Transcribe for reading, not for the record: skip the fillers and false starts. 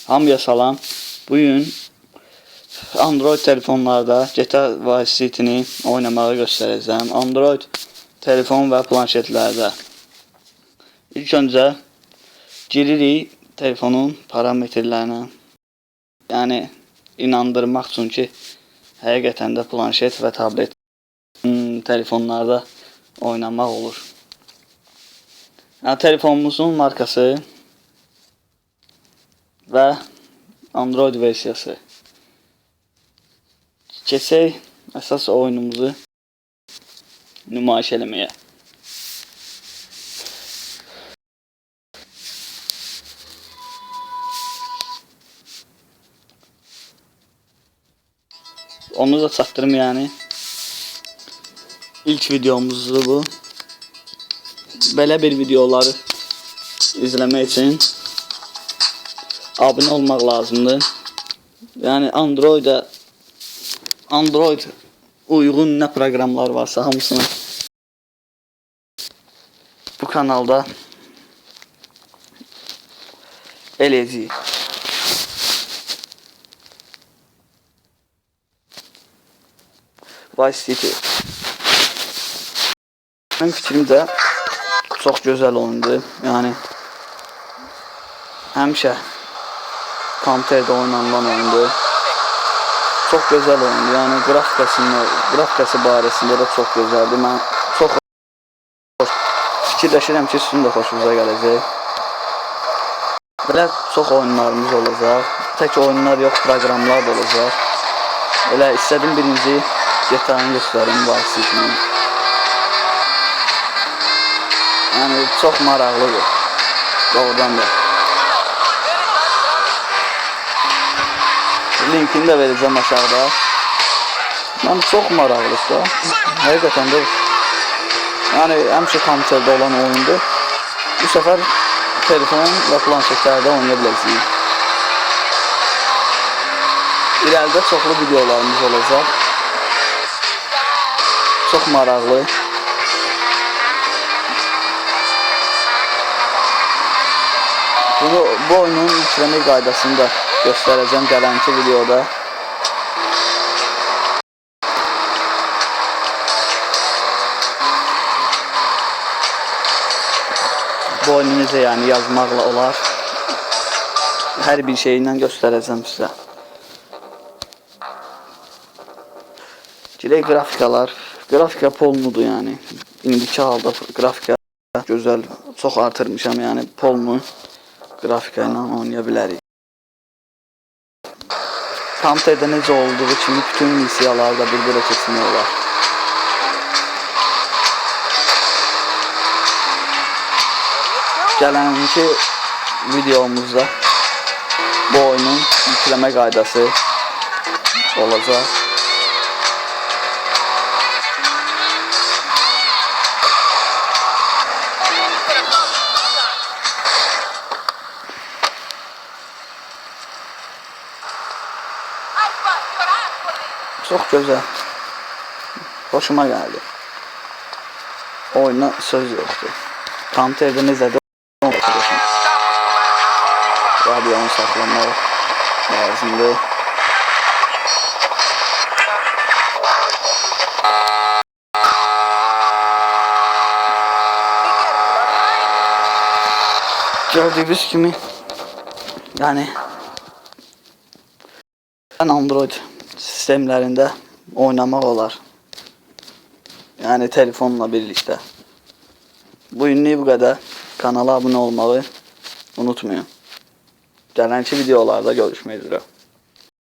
Hamıya salam. Bugün Android telefonlarda GTA Vice City'ni oynamağı göstereceğim. Android telefon ve planşetlerde. İlk önce giririk telefonun parametrlerine. Yani inandırmaq üçün ki, həqiqətən də planşet və tablet telefonlarda oynamaq olur. Yani telefonumuzun markası ve Android versiyası. Keçək əsas oyunumuzu nümayiş eləməyə. Onu da çatdırım yani. İlk videomuzdur bu. Belə bir videoları izləmək üçün abunə olmaq lazımdır. Yani Android uyğun ne proqramlar varsa hamısını bu kanalda eləyəcəyik. Vice City. Mənim fikrimdə çox gözəl oyundur. Yəni həmişə kompüterdə oynanılan oyundur. Çox gözəl oyundur. Yəni qrafikası barəsində də çox gözəldir. Mən çox fikirləşirəm ki, sizin də xoşunuza gələcək. Belə çox oyunlarımız olacaq. Tək oyunlar yox, proqramlar da olacaq. Elə istədim birinci GTA'nı göstərim, Vice City'ni. Yəni çox maraqlıdır. Doğrudan da. Linkini de vereceğim aşağıda. Yani çok maraqlıdır da. Həqiqətən də yani həmişə kompüterdə olan oyundur. Bu sefer telefon ve planşetlərdə oynaya biləcəyik. İleride çoxlu videolarımız olacaq. Çox maraqlı. Bu oyunun yükləmə qaydasını da göstereceğim gələnki videoda. Bu oyunu necə yani yazmaqla olar. Hər bir şeyindən göstereceğim sizə. Girək qrafikalar. Qrafika polnudur yani. İndiki halda qrafika gözəl, çox artırmışam yani polnu qrafika ilə oynaya bilərik. Kompüterdə necə olduğu kimi bütün missiyalarda bir-birə keçmək olar. Gələnki videomuzda bu oyunun yükləmə qaydası olacaq. Çok güzel. Hoşuma geldi. Oyuna söz yoktu. Kompüterdə necədir? Radyonu saxlamaq lazımdır. Gördüğünüz kimi yani Android sistemlerinde oynamaq olar. Yani telefonla birlikte. Bugünlük bu kadar. Kanala abone olmayı unutmayın. Gələnki videolarda görüşmək üzrə.